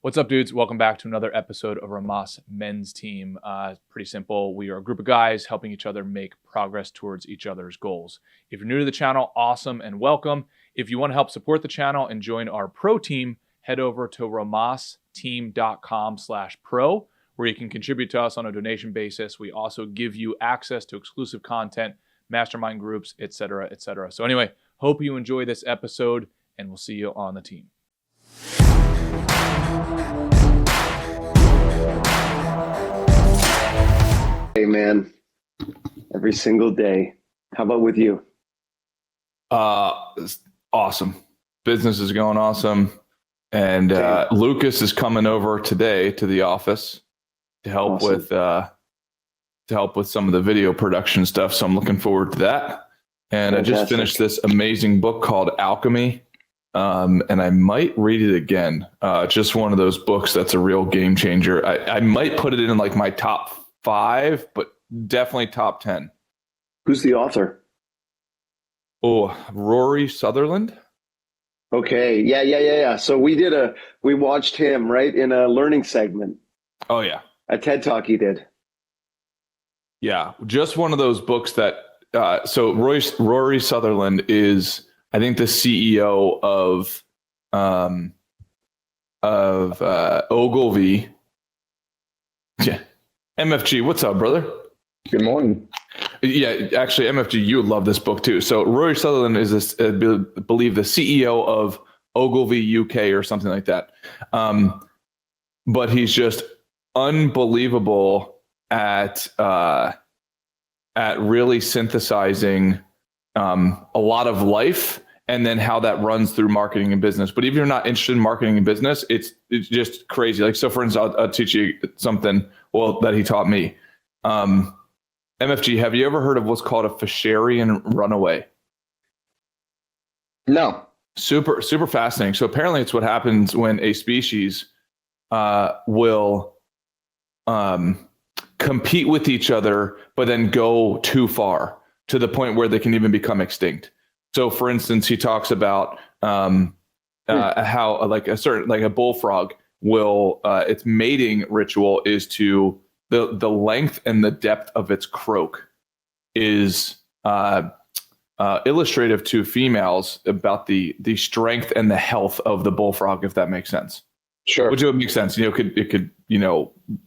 What's up, dudes? Welcome back to another episode of Rhomas Men's Team. Pretty simple. We are a group of guys helping each other make progress towards each other's goals. If you're new to the channel, awesome and welcome. If you want to help support the channel and join our pro team, head over to rhomasteam.com/pro, where you can contribute to us on a donation basis. We also give you access to exclusive content, mastermind groups, etc., etc. So anyway, hope you enjoy this episode, and we'll see you on the team. Hey man, every single day. How about with you? It's awesome. Business is going awesome. And Lucas is coming over today to the office to help with some of the video production stuff. So I'm looking forward to that. And Fantastic. I just finished this amazing book called Alchemy. And I might read it again. Just one of those books that's a real game changer. I might put it in like my top 5, but definitely top 10. Who's the author? Oh, Rory Sutherland. Okay. Yeah. So we watched him right in a learning segment. Oh yeah. A TED Talk he did. Yeah. Just one of those books that, so Rory Sutherland is, I think, the CEO of Ogilvy. Yeah. MFG, what's up, brother? Good morning. Yeah, actually, MFG, you would love this book too. So Rory Sutherland is this, I believe, the CEO of Ogilvy UK or something like that. But he's just unbelievable at really synthesizing a lot of life and then how that runs through marketing and business. But if you're not interested in marketing and business, it's just crazy. Like, so for instance, I'll teach you something, that he taught me. MFG, have you ever heard of what's called a Fisherian runaway? No. Super fascinating. So apparently it's what happens when a species will compete with each other, but then go too far to the point where they can even become extinct. So for instance, he talks about how like a bullfrog will, its mating ritual is to the length and the depth of its croak is illustrative to females about the strength and the health of the bullfrog, if that makes sense. Sure. Which would make sense. It could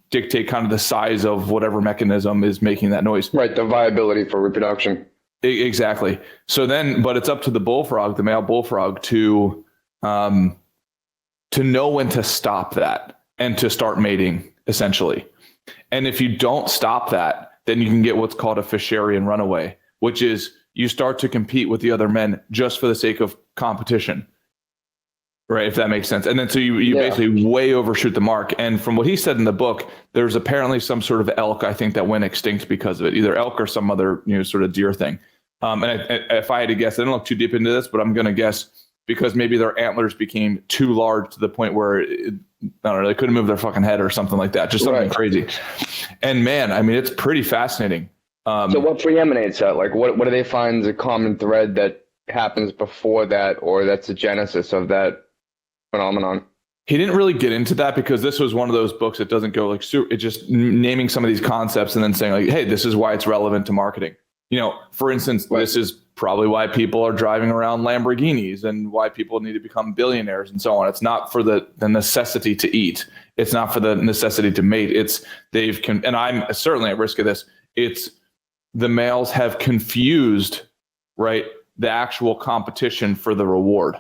dictate kind of the size of whatever mechanism is making that noise. Right. The viability for reproduction. Exactly. So then, but it's up to the bullfrog, the male bullfrog, to know when to stop that and to start mating, essentially. And if you don't stop that, then you can get what's called a Fisherian runaway, which is you start to compete with the other men just for the sake of competition. Right, if that makes sense. And then so you basically way overshoot the mark. And from what he said in the book, there's apparently some sort of elk, I think, that went extinct because of it, either elk or some other sort of deer thing. And if I had to guess, I don't look too deep into this, but I'm going to guess because maybe their antlers became too large to the point where I don't know, they couldn't move their fucking head or something like that, just something crazy. And man, I mean, it's pretty fascinating. So what preeminates that? Like, what do they find is a common thread that happens before that, or that's the genesis of that phenomenon? He didn't really get into that because this was one of those books that doesn't go like it just naming some of these concepts and then saying like, hey, this is why it's relevant to marketing. For instance, this is probably why people are driving around Lamborghinis and why people need to become billionaires and so on. It's not for the necessity to eat. It's not for the necessity to mate. And I'm certainly at risk of this. It's the males have confused, right, the actual competition for the reward.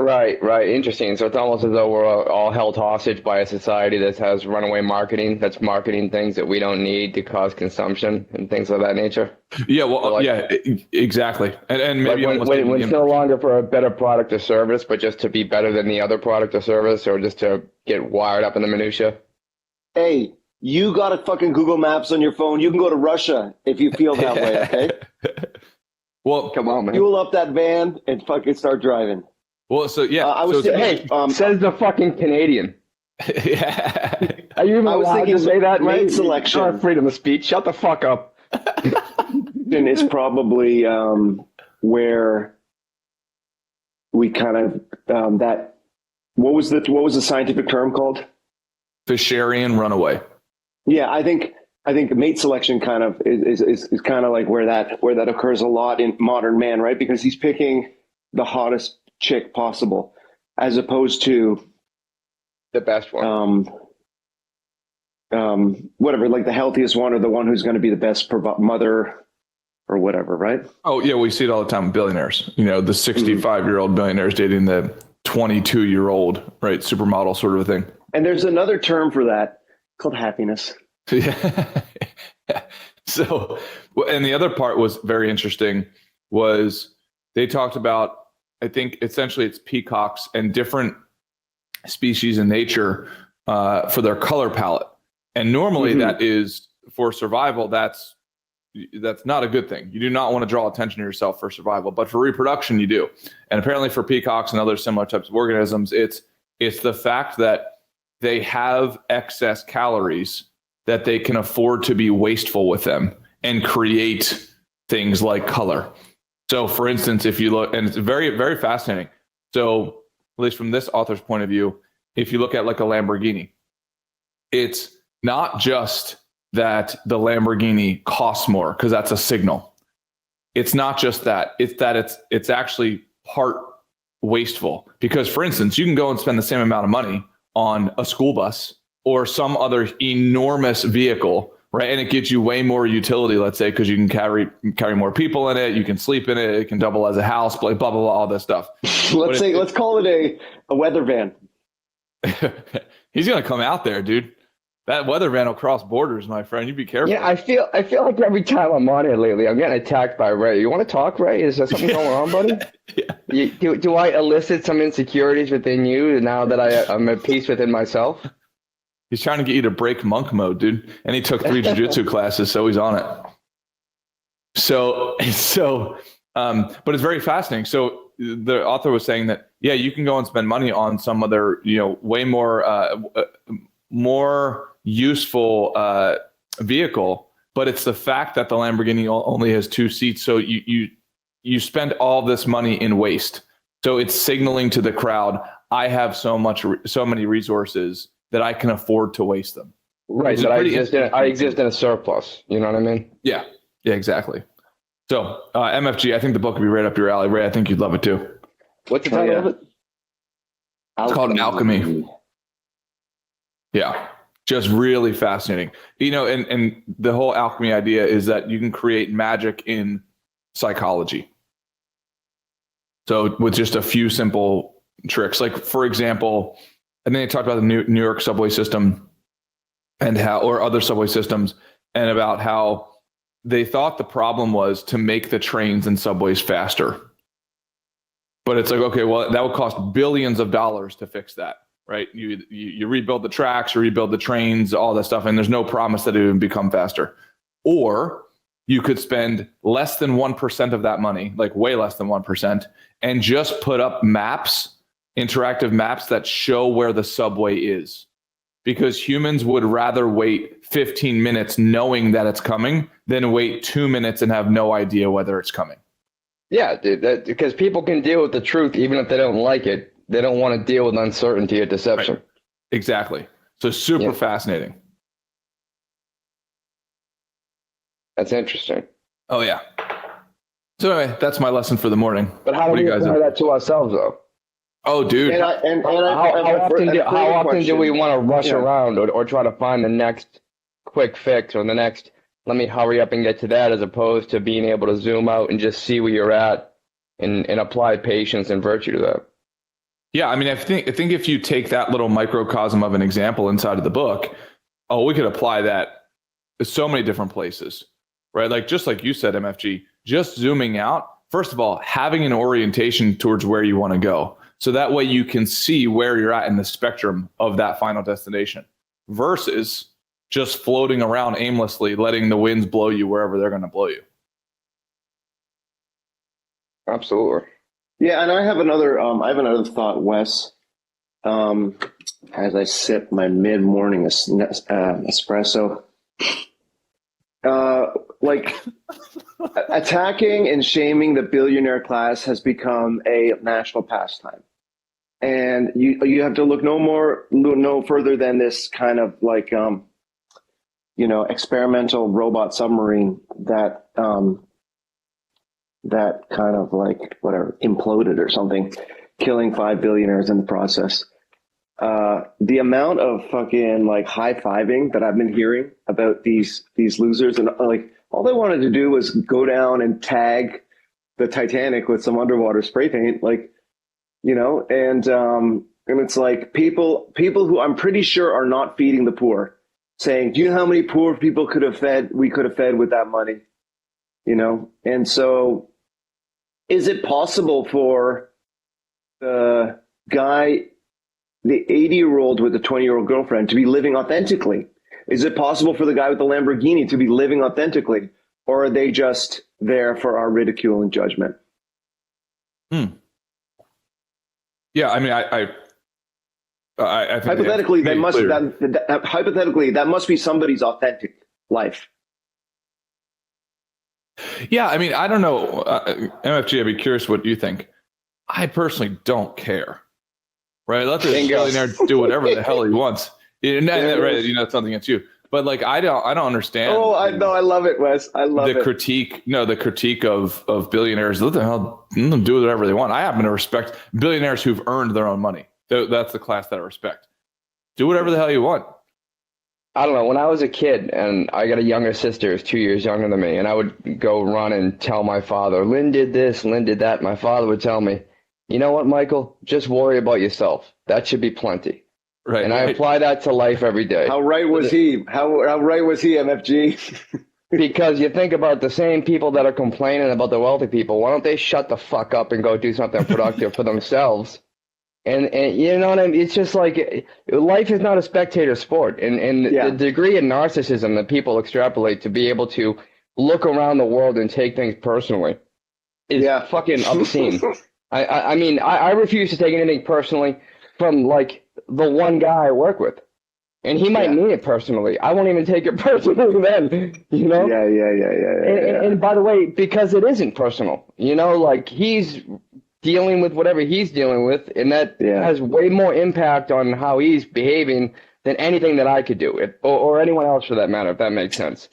Right. Interesting. So it's almost as though we're all held hostage by a society that has runaway marketing, that's marketing things that we don't need to cause consumption and things of that nature. Yeah, well, exactly. And maybe like when it's no longer for a better product or service, but just to be better than the other product or service, or just to get wired up in the minutia. Hey, you got a fucking Google Maps on your phone. You can go to Russia if you feel that way, okay? Well, come on, man. Fuel up that van and fucking start driving. Well, so yeah, says the fucking Canadian. Yeah. Are you even allowed to say that, mate? Selection. Freedom of speech. Shut the fuck up. And it's probably where we kind of What was the scientific term called? Fisherian runaway. Yeah, I think mate selection kind of is kind of like where that occurs a lot in modern man, right? Because he's picking the hottest chick possible, as opposed to The best one. whatever, like the healthiest one or the one who's going to be the best mother or whatever, right? Oh yeah, we see it all the time with billionaires. You know, the 65-year-old billionaires dating the 22-year-old, right, supermodel sort of a thing. And there's another term for that called happiness. Yeah. So, and the other part was very interesting was they talked about, I think essentially it's peacocks and different species in nature for their color palette. And normally that is for survival. That's not a good thing. You do not want to draw attention to yourself for survival, but for reproduction, you do. And apparently for peacocks and other similar types of organisms, it's the fact that they have excess calories that they can afford to be wasteful with them and create things like color. So for instance, if you look, and it's very, very fascinating. So at least from this author's point of view, if you look at like a Lamborghini, it's not just that the Lamborghini costs more because that's a signal. It's not just that. It's that it's actually part wasteful. Because for instance, you can go and spend the same amount of money on a school bus or some other enormous vehicle, right? And it gives you way more utility, let's say, because you can carry more people in it, you can sleep in it, it can double as a house, blah, blah, blah, all this stuff. Let's call it a weather van. He's going to come out there, dude. That weather van will cross borders, my friend. You be careful. Yeah, I feel like every time I'm on here lately, I'm getting attacked by Ray. You want to talk, Ray? Is there something going on, buddy? Yeah. Do I elicit some insecurities within you now that I'm at peace within myself? He's trying to get you to break monk mode, dude. And he took 3 jiu-jitsu classes, so he's on it. So, but it's very fascinating. So the author was saying that, yeah, you can go and spend money on some other, way more useful vehicle, but it's the fact that the Lamborghini only has 2 seats. So you spend all this money in waste. So it's signaling to the crowd, I have so many resources that I can afford to waste them. Right. But I exist in a surplus. You know what I mean? Yeah. Yeah, exactly. So MFG, I think the book would be right up your alley. Ray, I think you'd love it too. What's the title of it? It's called Alchemy. Yeah. Just really fascinating. And the whole alchemy idea is that you can create magic in psychology. So with just a few simple tricks, like for example, and then they talked about the New York subway system and or other subway systems, and about how they thought the problem was to make the trains and subways faster. But it's like, okay, well, that would cost billions of dollars to fix that, right? You rebuild the tracks, you rebuild the trains, all that stuff, and there's no promise that it would become faster. Or you could spend less than 1% of that money, like way less than 1%, and just put up maps, interactive maps that show where the subway is. Because humans would rather wait 15 minutes knowing that it's coming than wait 2 minutes and have no idea whether it's coming. Yeah, dude, because people can deal with the truth even if they don't like it. They don't want to deal with uncertainty or deception. Right. Exactly. So super fascinating. That's interesting. Oh, yeah. So anyway, that's my lesson for the morning. But how do we apply that to ourselves, though? Oh, dude. How often do we want to rush around or try to find the next quick fix or the next, let me hurry up and get to that, as opposed to being able to zoom out and just see where you're at and apply patience and virtue to that? Yeah, I mean, I think if you take that little microcosm of an example inside of the book, we could apply that to so many different places, right? Like, just like you said, MFG, just zooming out, first of all, having an orientation towards where you want to go. So that way you can see where you're at in the spectrum of that final destination versus just floating around aimlessly, letting the winds blow you wherever they're going to blow you. Absolutely. Yeah, and I have another thought, Wes. As I sip my mid-morning espresso, attacking and shaming the billionaire class has become a national pastime. And you have to look no further than this kind of like, experimental robot submarine that kind of like whatever imploded or something, killing 5 billionaires in the process. The amount of fucking like high-fiving that I've been hearing about these losers, and like all they wanted to do was go down and tag the Titanic with some underwater spray paint, like, and it's like people who I'm pretty sure are not feeding the poor, saying, do you know how many poor people we could have fed with that money? And so is it possible for the guy, the 80-year-old with the 20-year-old girlfriend, to be living authentically? Is it possible for the guy with the Lamborghini to be living authentically? Or are they just there for our ridicule and judgment? Yeah, I mean, I think hypothetically, that must be somebody's authentic life. Yeah, I mean, I don't know. MFG, I'd be curious what you think. I personally don't care. Right? Let this billionaire do whatever the hell he wants. Right? It's something against you. But like, I don't understand. Oh, I know. I love it, Wes. I love the critique. No, the critique of billionaires. Let them do whatever they want. I happen to respect billionaires who've earned their own money. That's the class that I respect. Do whatever the hell you want. I don't know. When I was a kid, and I got a younger sister who's 2 years younger than me, and I would go run and tell my father, Lynn did this, Lynn did that. My father would tell me, you know what, Michael? Just worry about yourself. That should be plenty. Right. And I apply that to life every day. How right was he? How right was he, MFG? Because you think about the same people that are complaining about the wealthy people. Why don't they shut the fuck up and go do something productive for themselves? And you know what I mean? It's just like life is not a spectator sport. And the degree of narcissism that people extrapolate to be able to look around the world and take things personally is fucking obscene. I mean, I refuse to take anything personally from like the one guy I work with. And he might mean it personally. I won't even take it personally then, Yeah. And by the way, because it isn't personal, like he's dealing with whatever he's dealing with, and that has way more impact on how he's behaving than anything that I could do, or anyone else for that matter, if that makes sense.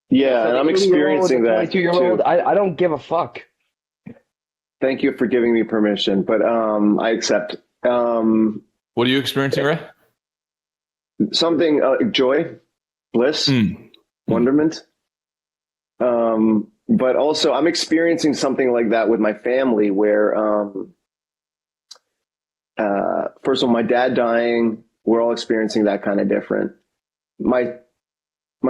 Yeah, and I'm experiencing that too. I don't give a fuck. Thank you for giving me permission, but I accept. What are you experiencing, Ray? Something joy, bliss, wonderment. But also I'm experiencing something like that with my family where, first of all, my dad dying, we're all experiencing that kind of different. My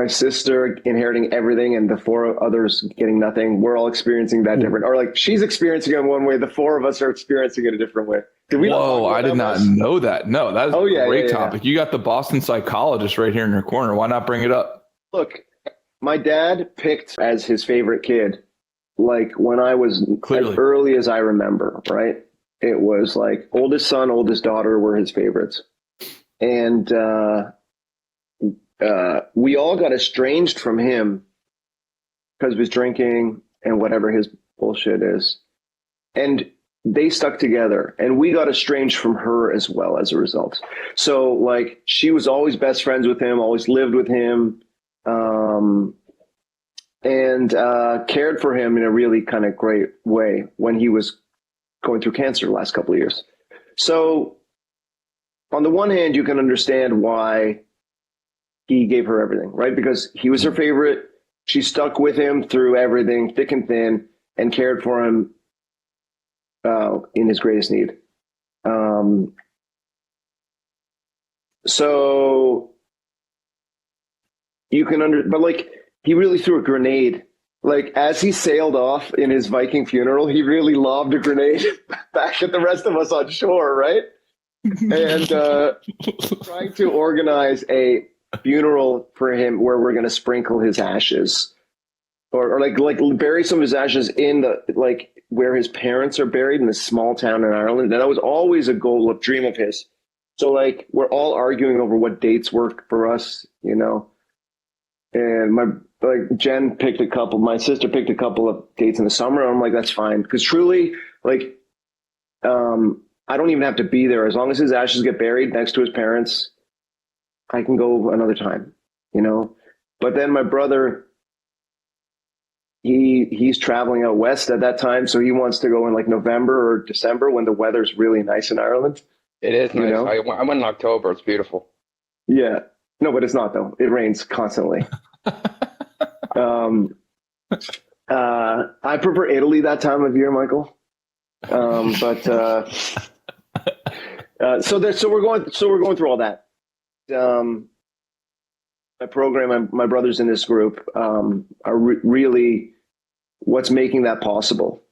sister inheriting everything and the four others getting nothing, we're all experiencing that different. Or like she's experiencing it in one way, the four of us are experiencing it a different way. Whoa, I did not know that. No, that is a great topic. You got the Boston psychologist right here in your corner. Why not bring it up? Look, my dad picked as his favorite kid, like when I was as early as I remember, right? It was like oldest son, oldest daughter were his favorites. And we all got estranged from him because of his drinking and whatever his bullshit is. And they stuck together, and we got estranged from her as well as a result. So like she was always best friends with him, always lived with him, and cared for him in a really kind of great way when he was going through cancer the last couple of years. So on the one hand, you can understand why he gave her everything, right? Because he was her favorite. She stuck with him through everything, thick and thin, and cared for him in his greatest need. So you can but like he really threw a grenade. Like as he sailed off in his Viking funeral, he really lobbed a grenade back at the rest of us on shore, right? And trying to organize a funeral for him where we're going to sprinkle his ashes, or like bury some of his ashes in the like where his parents are buried in this small town in Ireland. And that was always a goal, a dream of his. So like we're all arguing over what dates work for us, and Jen picked a couple, my sister picked a couple of dates in the summer. And I'm like, that's fine. Cause truly like, I don't even have to be there. As long as his ashes get buried next to his parents, I can go another time, you know? But then my brother, he's traveling out west at that time. So he wants to go in like November or December when the weather's really nice in Ireland. It is nice. You know? I went in October. It's beautiful. Yeah. No, but it's not though. It rains constantly. I prefer Italy that time of year, Michael. So we're going through all that. My program, my brothers in this group are really what's making that possible.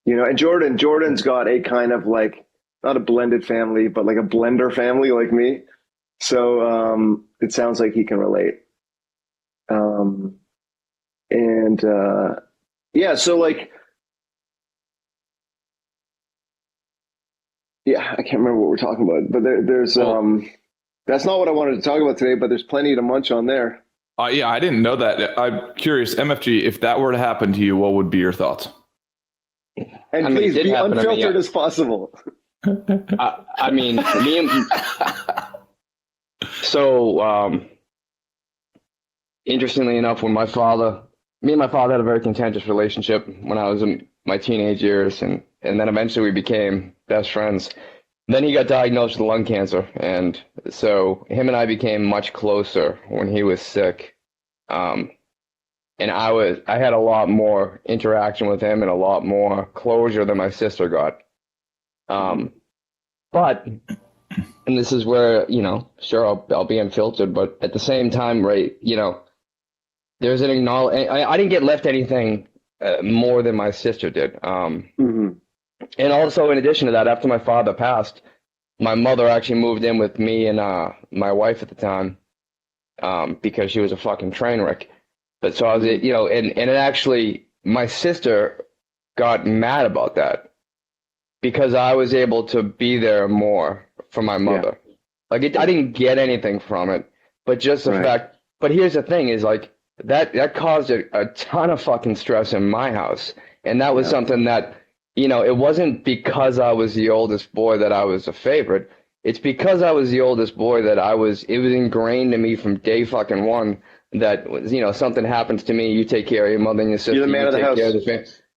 You know, and Jordan's got a kind of like, not a blended family, but like a blender family like me. So it sounds like he can relate. Yeah, so like, yeah, I can't remember what we're talking about, but there's that's not what I wanted to talk about today, but there's plenty to munch on there. Yeah, I didn't know that. I'm curious, MFG, if that were to happen to you, what would be your thoughts? And please be unfiltered as possible. I mean, interestingly enough, when me and my father had a very contentious relationship when I was in my teenage years, and then eventually we became best friends. Then he got diagnosed with lung cancer, and so him and I became much closer when he was sick. And I had a lot more interaction with him and a lot more closure than my sister got. But, and this is where, you know, sure, I'll be unfiltered, but at the same time, right, you know, there's an acknowledgement. I didn't get left anything more than my sister did. And also, in addition to that, after my father passed, my mother actually moved in with me and my wife at the time because she was a fucking train wreck. But so I was, you know, and it actually, my sister got mad about that because I was able to be there more for my mother. Yeah. Like, I didn't get anything from it, but just the fact. But here's the thing: is like that caused a ton of fucking stress in my house, and that was something that. You know, it wasn't because I was the oldest boy that I was a favorite. It's because I was the oldest boy that it was ingrained in me from day fucking one that, you know, something happens to me, you take care of your mother and your sister. You're the man of the house.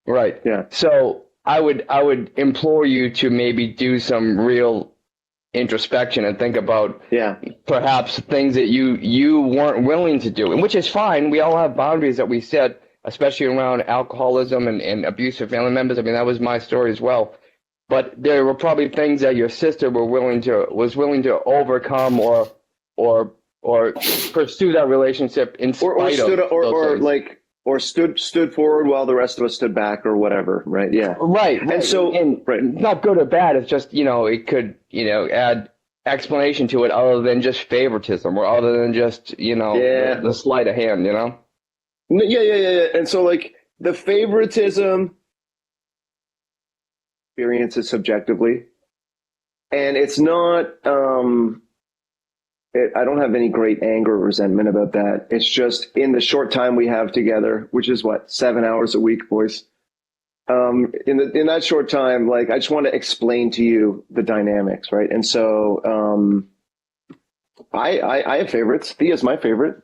Right. Yeah. So I would implore you to maybe do some real introspection and think about perhaps things that you weren't willing to do, and which is fine. We all have boundaries that we set, especially around alcoholism and abusive family members. I mean, that was my story as well. But there were probably things that your sister was willing to overcome or pursue that relationship in spite of stood forward while the rest of us stood back or whatever. Right. Yeah. Right. And so not good or bad. It's just, you know, it could, you know, add explanation to it other than just favoritism or other than just, you know, the sleight of hand, you know? Yeah. And so, like, the favoritism experiences subjectively, and it's not. I don't have any great anger or resentment about that. It's just in the short time we have together, which is what, 7 hours a week, boys. In that short time, like, I just want to explain to you the dynamics, right? And so, I have favorites. Thea's my favorite.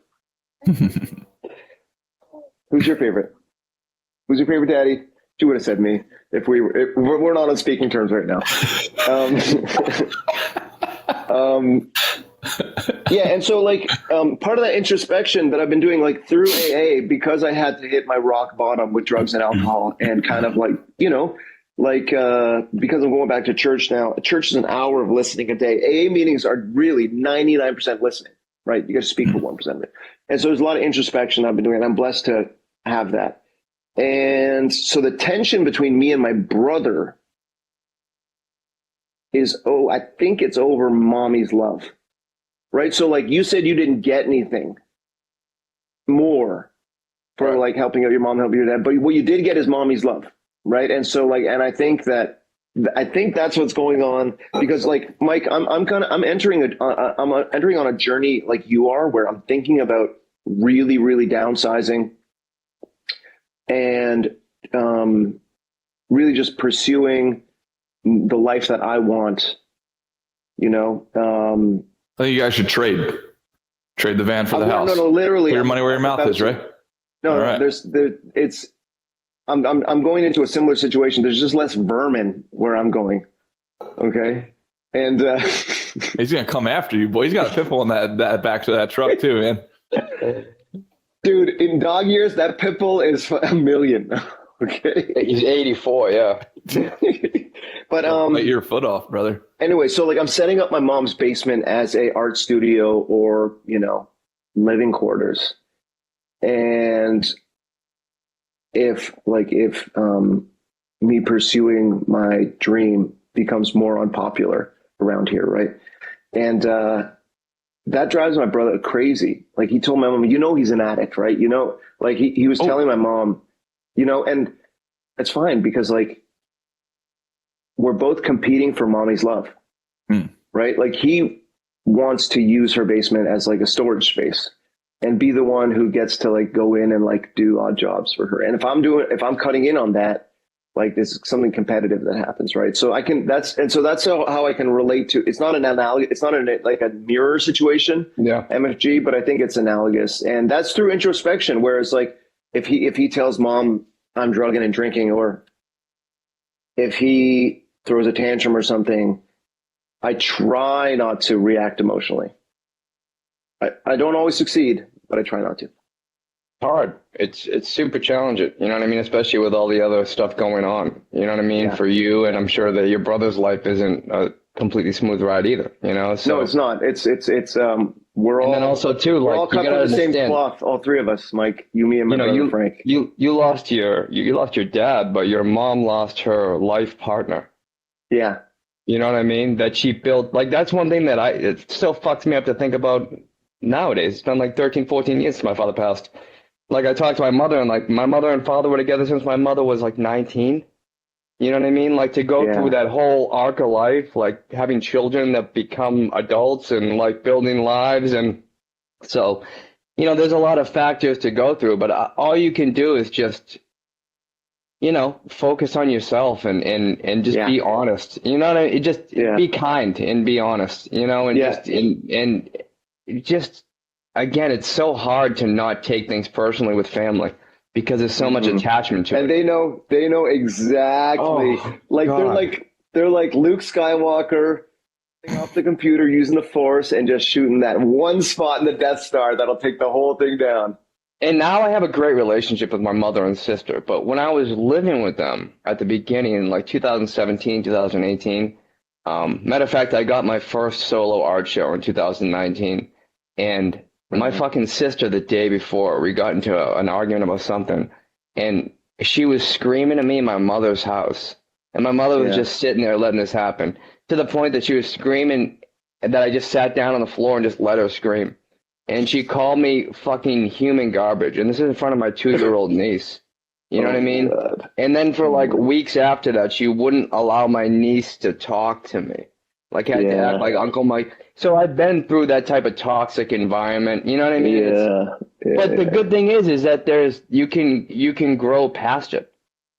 Who's your favorite? Who's your favorite daddy? She would have said me if we're not on speaking terms right now. Yeah, and so like part of that introspection that I've been doing like through AA, because I had to hit my rock bottom with drugs and alcohol, and kind of like, you know, like because I'm going back to church now. Church is an hour of listening a day. AA meetings are really 99% listening, right? You got to speak for 1% of it. And so there's a lot of introspection I've been doing, and I'm blessed to have that. And so the tension between me and my brother is, I think it's over mommy's love, right? So like you said, you didn't get anything more for like helping out your mom, helping your dad, but what you did get is mommy's love, right? And so like, and I think that's what's going on, because like, Mike, I'm entering on a journey like you are, where I'm thinking about really, really downsizing and really just pursuing the life that I want, you know. I think you guys should trade the van for the house. No, literally. Put your money where your mouth is, right? No, right. I'm going into a similar situation. There's just less vermin where I'm going. Okay. And he's gonna come after you, boy. He's got a pit bull in that back of that truck too, man. Dude, in dog years, that pit bull is $1 million. Okay. He's 84, yeah. But bite your foot off, brother. Anyway, so like I'm setting up my mom's basement as a art studio or, you know, living quarters. And if me pursuing my dream becomes more unpopular around here, right? And that drives my brother crazy. Like he told my mom, you know, he's an addict, right? You know, like he was telling my mom, you know, and it's fine because like we're both competing for mommy's love, right? Like he wants to use her basement as like a storage space and be the one who gets to like go in and like do odd jobs for her. And if I'm cutting in on that, like there's something competitive that happens, right? So that's how I can relate to. It's not an analogy. It's not like a mirror situation, MFG, but I think it's analogous, and that's through introspection. Whereas like if he tells mom I'm drugging and drinking, or if he throws a tantrum or something, I try not to react emotionally. I don't always succeed, but I try not to. Hard. It's super challenging. You know what I mean? Especially with all the other stuff going on. You know what I mean? For you, and I'm sure that your brother's life isn't a completely smooth ride either. You know? So, no, it's not. It's we're all. And then also too, like all cut from the same cloth. All three of us, Mike. Me, and my brother Frank. You lost your dad, but your mom lost her life partner. Yeah. You know what I mean? That she built. Like that's one thing that it still fucks me up to think about nowadays. It's been like 13, 14 years since my father passed. Like I talked to my mother, and like my mother and father were together since my mother was like 19. You know what I mean? Like to go through that whole arc of life, like having children that become adults and like building lives. And so, you know, there's a lot of factors to go through, but all you can do is just, you know, focus on yourself and just be honest. You know what I mean? Just be kind and be honest, you know, and just, again, it's so hard to not take things personally with family because there's so much attachment to it. And they know exactly. They're like Luke Skywalker off the computer using the Force and just shooting that one spot in the Death Star that'll take the whole thing down. And now I have a great relationship with my mother and sister. But when I was living with them at the beginning in like 2017, 2018, matter of fact, I got my first solo art show in 2019. And my fucking sister, the day before, we got into an argument about something, and she was screaming at me in my mother's house. And my mother was just sitting there letting this happen, to the point that she was screaming that I just sat down on the floor and just let her scream. And she called me fucking human garbage. And this is in front of my 2-year-old niece. You know what I mean? God. And then for like weeks after that, she wouldn't allow my niece to talk to me. Like I had to act like Uncle Mike. So I've been through that type of toxic environment. You know what I mean? But the good thing is that you can grow past it.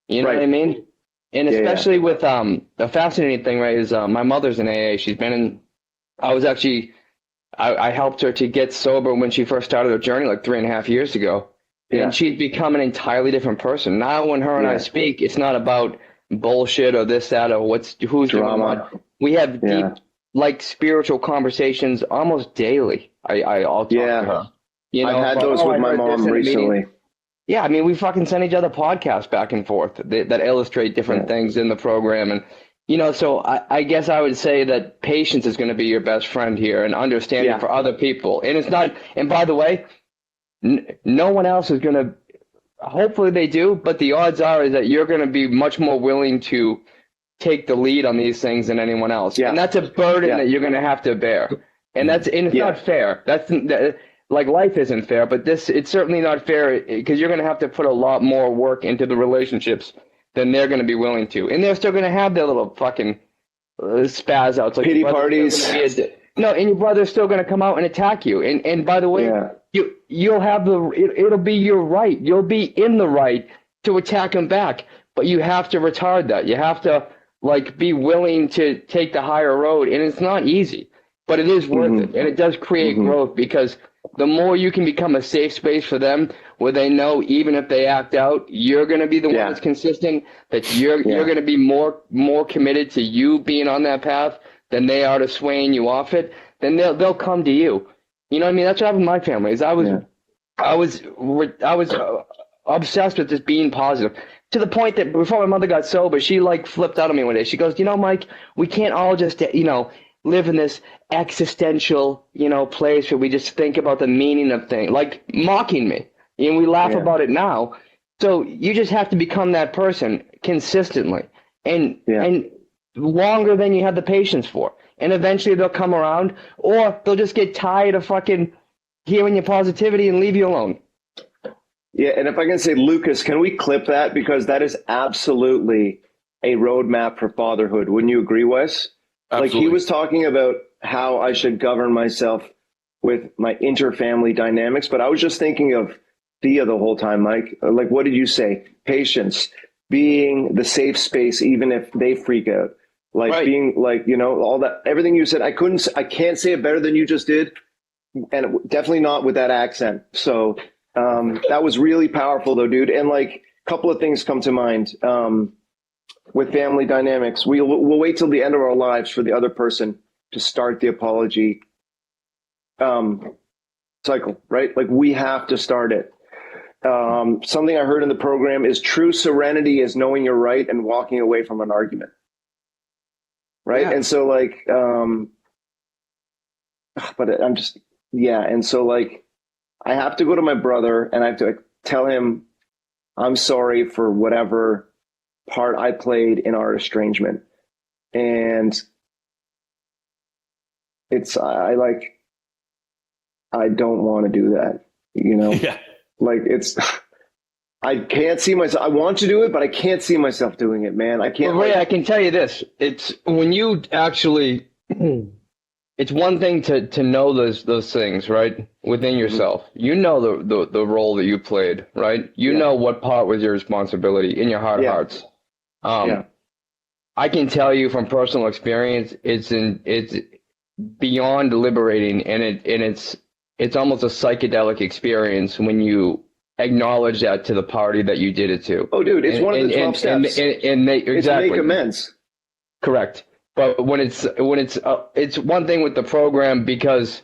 You know what I mean? And especially with the fascinating thing, right, is my mother's in AA. She's been in. I helped her to get sober when she first started her journey like 3.5 years ago. And she's become an entirely different person. Now when her and I speak, it's not about bullshit or this, that, or who's doing what. We have deep, like, spiritual conversations almost daily. I'll talk to her. You know, I've had those with my mom recently. Yeah, I mean, we fucking send each other podcasts back and forth that illustrate different things in the program. And, you know, so I guess I would say that patience is going to be your best friend here, and understanding for other people. And it's not, and by the way, no one else is going to, hopefully they do, but the odds are is that you're going to be much more willing to take the lead on these things than anyone else. And that's a burden that you're going to have to bear. And it's not fair. Like life isn't fair, but it's certainly not fair because you're going to have to put a lot more work into the relationships than they're going to be willing to. And they're still going to have their little fucking spaz outs. Like pity parties. No, and your brother's still going to come out and attack you. And by the way, you'll have it'll be your right. You'll be in the right to attack him back, but you have to retard that. You have to like be willing to take the higher road. And it's not easy, but it is worth it. And it does create growth, because the more you can become a safe space for them, where they know even if they act out, you're going to be the one that's consistent, that you're going to be more committed to you being on that path than they are to swaying you off it, then they'll come to you. You know what I mean? That's what happened in my family. Is I was obsessed with just being positive, to the point that before my mother got sober, she like flipped out on me one day. She goes, Mike, we can't all just, live in this existential, place where we just think about the meaning of things, like mocking me. And we laugh about it now. So you just have to become that person consistently and longer than you have the patience for. And eventually they'll come around, or they'll just get tired of fucking hearing your positivity and leave you alone. Yeah, and if I can say, Lucas, can we clip that? Because that is absolutely a roadmap for fatherhood. Wouldn't you agree, Wes? Absolutely. Like, he was talking about how I should govern myself with my interfamily dynamics, but I was just thinking of Thea the whole time, Mike. Like, what did you say? Patience, being the safe space, even if they freak out. Like being like, all that, everything you said, I can't say it better than you just did. And definitely not with that accent. So that was really powerful though, dude. And like a couple of things come to mind with family dynamics. We'll wait till the end of our lives for the other person to start the apology cycle, right? Like, we have to start it. Something I heard in the program is true serenity is knowing you're right and walking away from an argument. Right. Yeah. And so like, and so like, I have to go to my brother and I have to tell him I'm sorry for whatever part I played in our estrangement. And I don't want to do that, Yeah. Like, I can't see myself. I want to do it, but I can't see myself doing it, man. I can't. Well, Ray, I can tell you this. It's when you actually, it's one thing to know those things, right? Within yourself. You know the role that you played, right? You know what part was your responsibility in your heart of hearts. I can tell you from personal experience, it's beyond liberating, and it's almost a psychedelic experience when you acknowledge that to the party that you did it to. Oh, dude, it's one of the 12 steps. And exactly. It's make amends. Correct. But when it's one thing with the program, because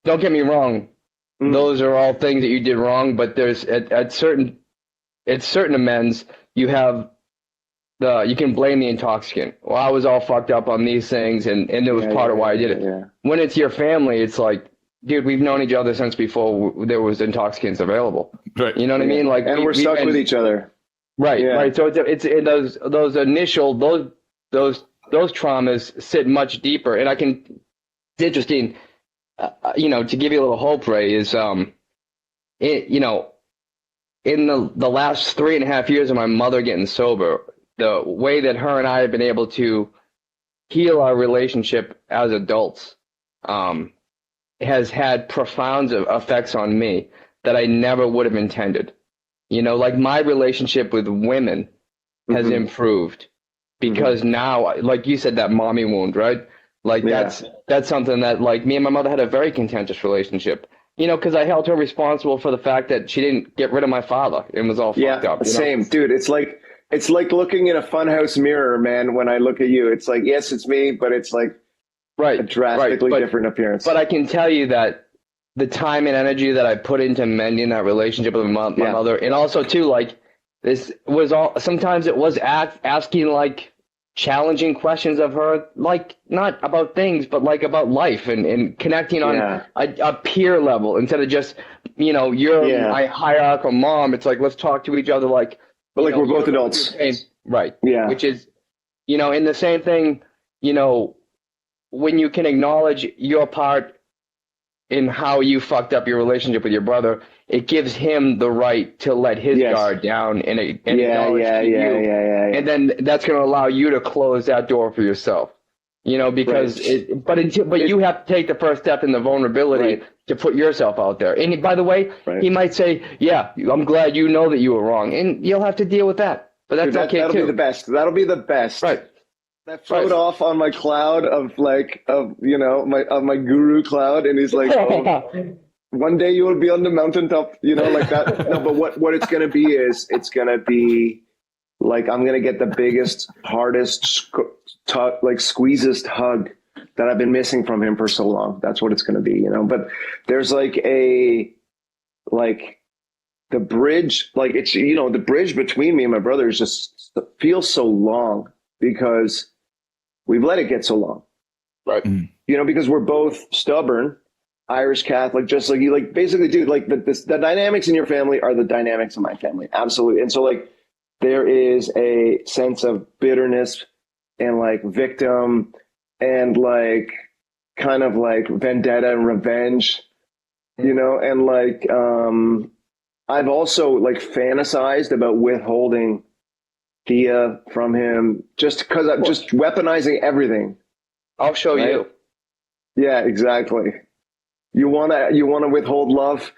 don't get me wrong, those are all things that you did wrong. But there's at certain amends, you can blame the intoxicant. Well, I was all fucked up on these things, and it was part of why I did it. Yeah. When it's your family, it's like, dude, we've known each other since before there was intoxicants available. Right. You know what I mean? Like, and we're stuck with each other. Right. Yeah. Right. So it's those initial those traumas sit much deeper, and it's interesting. To give you a little hope, Ray, is in the last 3.5 years of my mother getting sober, the way that her and I have been able to heal our relationship as adults has had profound effects on me that I never would have intended. Like, my relationship with women has improved because now, like you said, that mommy wound, right? Like, that's something that, like, me and my mother had a very contentious relationship, because I held her responsible for the fact that she didn't get rid of my father and was all fucked up. Same, dude. It's like looking in a funhouse mirror, man. When I look at you, it's like, yes, it's me, but it's like a drastically different appearance. But I can tell you that the time and energy that I put into mending that relationship with my mother, and also too, like, this was all, sometimes it was asking like challenging questions of her, like, not about things, but like about life and connecting on a peer level instead of just, you're my hierarchical mom. It's like, let's talk to each other like, but like, we're both adults. Right. Yeah. Which is, in the same thing, when you can acknowledge your part in how you fucked up your relationship with your brother, it gives him the right to let his guard down and acknowledge you. And then that's going to allow you to close that door for yourself. Because but you have to take the first step in the vulnerability to put yourself out there. And by the way, he might say, "Yeah, I'm glad you know that you were wrong," and you'll have to deal with that. But that's okay too. That'll be the best. That'll be the best. Right. I float off on my cloud of my guru cloud, and he's like, oh, one day you will be on the mountaintop, like that. No, but what it's gonna be is it's gonna be like I'm gonna get the biggest, hardest, squeezest hug that I've been missing from him for so long. That's what it's gonna be, But there's the bridge, it's the bridge between me and my brother is just feels so long because we've let it get so long, right? Because we're both stubborn, Irish Catholic, just like you. Basically, dude, the dynamics in your family are the dynamics of my family, absolutely. And so, there is a sense of bitterness and victim and kind of vendetta and revenge, and I've also fantasized about withholding Thea from him just because I'm just weaponizing everything. I'll show you. Yeah, exactly. You wanna withhold love?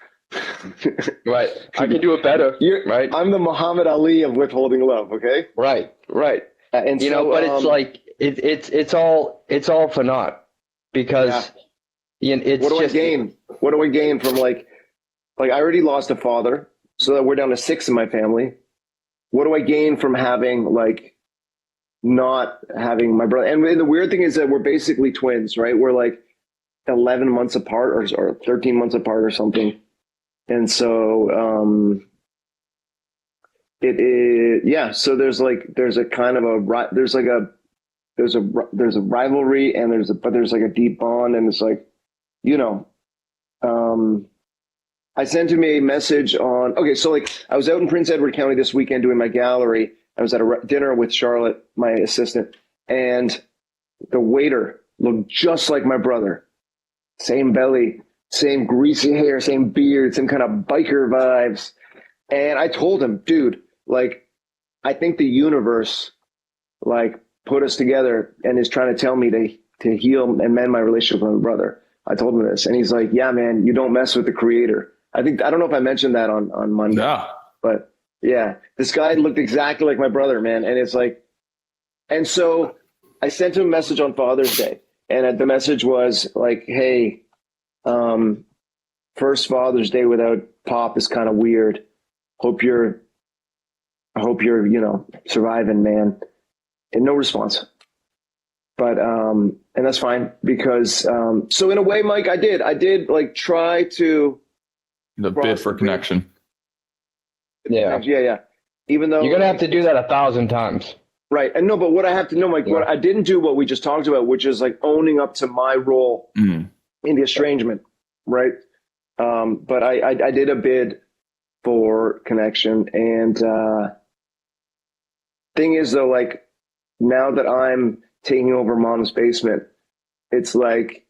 Right. I can do it better. Right. I'm the Muhammad Ali of withholding love. Okay. Right. And but it's all for naught because it's what do I gain? What do I gain from I already lost a father, so that we're down to 6 in my family. What do I gain from having not having my brother? And the weird thing is that we're basically twins, right? We're 11 months apart or 13 months apart or something. And so it is, yeah. So there's a kind of there's a rivalry and there's a deep bond, and it's I sent him a message on, so I was out in Prince Edward County this weekend doing my gallery. I was at a dinner with Charlotte, my assistant, and the waiter looked just like my brother. Same belly, same greasy hair, same beard, same kind of biker vibes. And I told him, dude, I think the universe put us together and is trying to tell me to heal and mend my relationship with my brother. I told him this, and he's like, yeah, man, you don't mess with the creator. I don't know if I mentioned that on Monday, but yeah, this guy looked exactly like my brother, man. And it's and so I sent him a message on Father's Day, and the message was hey, first Father's Day without Pop is kind of weird. I hope you're surviving, man. And no response. But and that's fine because so in a way, Mike, I did try to the bid for connection. Yeah. Even though you're gonna have to do that 1,000 times. Right. And no, but what I have to know, Mike, what I didn't do what we just talked about, which is owning up to my role in the estrangement. Right. But I did a bid for connection, and thing is though, now that I'm taking over Mom's basement, it's me,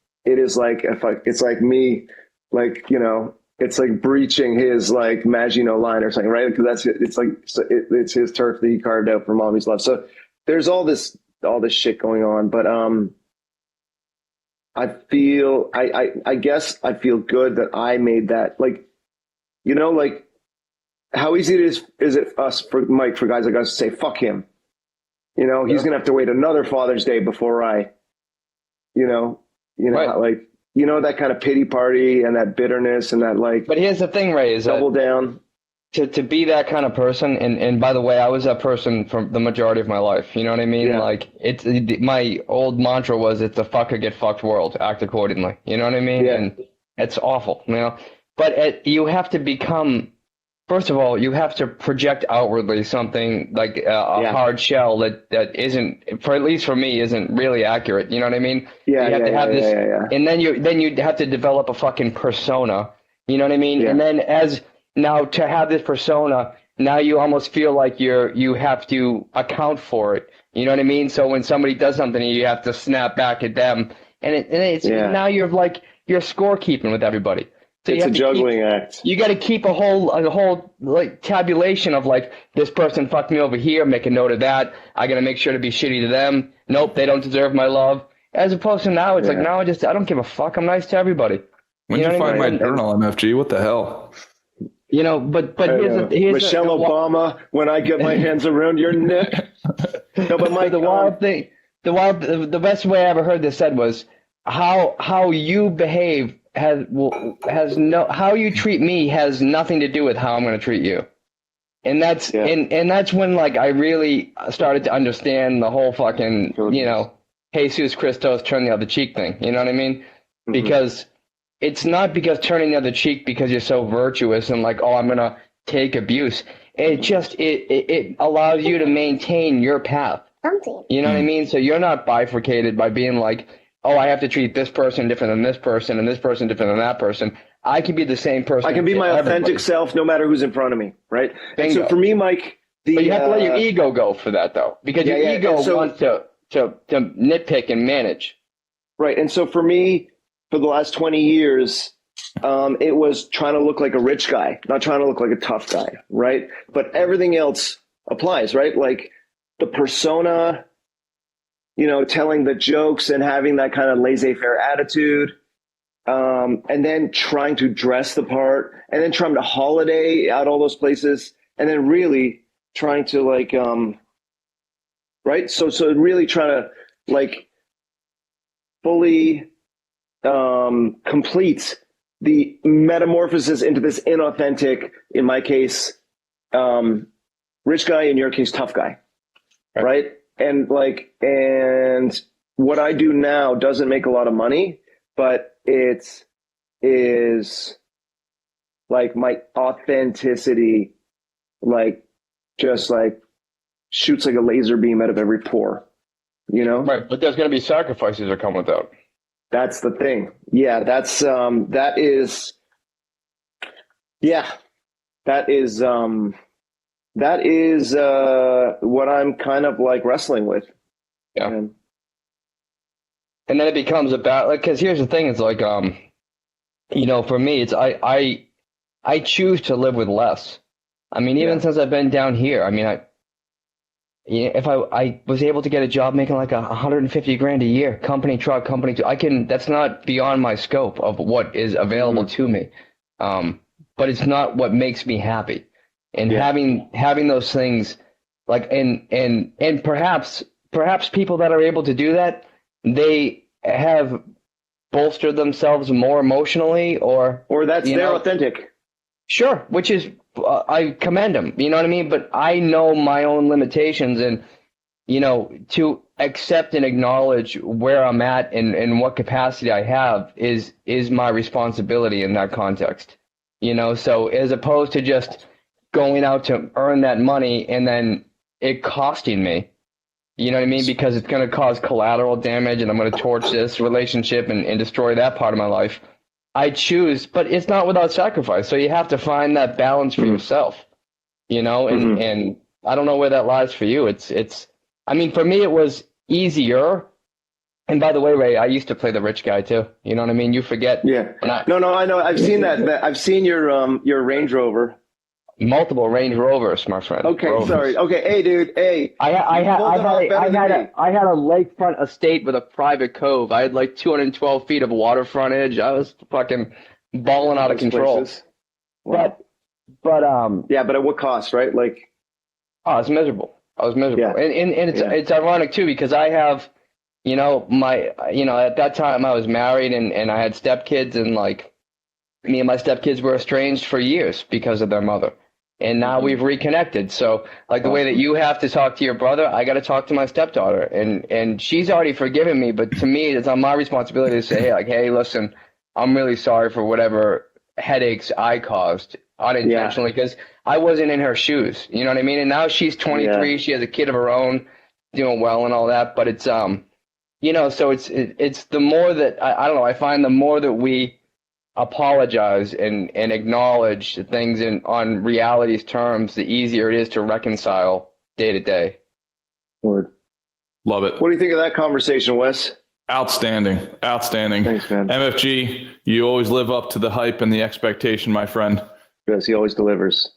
it's breaching his Maginot Line or something, right? Because it's his turf that he carved out for Mommy's love. So there's all this shit going on, but I guess I feel good that I made that. How easy is it for guys like us to say fuck him? He's gonna have to wait another Father's Day before I, right. That kind of pity party and that bitterness and that But here's the thing, Ray, is double down. To be that kind of person, and by the way, I was that person for the majority of my life. You know what I mean? Yeah. My old mantra was, "It's a fuck or get fucked world. Act accordingly." You know what I mean? Yeah. And it's awful, But you have to become. First of all, you have to project outwardly something like a hard shell that isn't, for at least for me, isn't really accurate. You know what I mean? Yeah. You have to have this, and then you have to develop a fucking persona. You know what I mean? Yeah. And then now to have this persona, now you almost feel like you have to account for it. You know what I mean? So when somebody does something, you have to snap back at them, and now you're scorekeeping with everybody. So it's a juggling act. You got to keep a whole tabulation of this person fucked me over here. Make a note of that. I got to make sure to be shitty to them. Nope, they don't deserve my love. As opposed to now, it's now I don't give a fuck. I'm nice to everybody. When you find my journal, MFG? What the hell? But here's Michelle Obama. When I get my hands around your neck. No, but Mike, the wild thing. the best way I ever heard this said was how you behave has no how you treat me has nothing to do with how I'm going to treat you. And that's and that's when like I really started to understand the whole fucking, you know, Jesus Christos turn the other cheek thing. You know what I mean? Mm-hmm. Because it's not because turning the other cheek because you're so virtuous and like, oh, I'm going to take abuse. It just it allows you to maintain your path. You know what I mean? So you're not bifurcated by being like, oh, I have to treat this person different than this person and this person different than that person. I can be the same person. I can be my authentic self no matter who's in front of me, right? Bingo. And so for me, Mike, but you have to let your ego go for that, though, because your ego wants to nitpick and manage. Right. And so for me, for the last 20 years, it was trying to look like a rich guy, not trying to look like a tough guy, right? But everything else applies, right? Like the persona, you know, telling the jokes and having that kind of laissez-faire attitude, and then trying to dress the part, and then trying to holiday out all those places, and then really trying to like, right? So really trying to like fully complete the metamorphosis into this inauthentic, in my case, rich guy, in your case, tough guy, right? And like, and what I do now doesn't make a lot of money, but it is like my authenticity, like just like shoots like a laser beam out of every pore, you know? Right. But there's going to be sacrifices that come with that. That's the thing. Yeah. That is what I'm kind of like wrestling with. Yeah. And then it becomes about, like, because here's the thing, it's like, you know, for me, it's I choose to live with less. I mean, even since I've been down here, I mean, if I was able to get a job making like $150,000 a year, company truck, that's not beyond my scope of what is available to me. But it's not what makes me happy. And having those things, like, and perhaps people that are able to do that, they have bolstered themselves more emotionally, or that's they're authentic. Sure, which is I commend them. You know what I mean? But I know my own limitations, and you know, to accept and acknowledge where I'm at and what capacity I have is my responsibility in that context. You know, so as opposed to just going out to earn that money and then it costing me. You know what I mean? Because it's going to cause collateral damage and I'm going to torch this relationship and destroy that part of my life. I choose, but it's not without sacrifice. So you have to find that balance for yourself, you know, and I don't know where that lies for you. I mean, for me, it was easier. And by the way, Ray, I used to play the rich guy too. You know what I mean? You forget. Yeah. No, I know. I've seen that. I've seen your Range Rover. Multiple Range Rovers, my friend. Okay, Rovers. Sorry. Okay, hey, dude. Hey, I had a lakefront estate with a private cove. I had like 212 feet of water frontage. I was fucking balling out of control. Wow. But yeah, but at what cost, right? Like, I was miserable. Yeah. And it's ironic too, because I have, you know, at that time I was married and I had stepkids, and like me and my stepkids were estranged for years because of their mother. And now we've reconnected. So like the way that you have to talk to your brother, I got to talk to my stepdaughter, and she's already forgiven me. But to me, it's on my responsibility to say, hey, listen, I'm really sorry for whatever headaches I caused unintentionally, because I wasn't in her shoes. You know what I mean? And now she's 23. She has a kid of her own, doing well and all that. But it's, you know, so it's the more that I don't know, I find the more that we apologize and acknowledge things on reality's terms, the easier it is to reconcile day to day. Word. Love it. What do you think of that conversation, Wes? Outstanding. Thanks, man. MFG, you always live up to the hype and the expectation, my friend. Yes, he always delivers.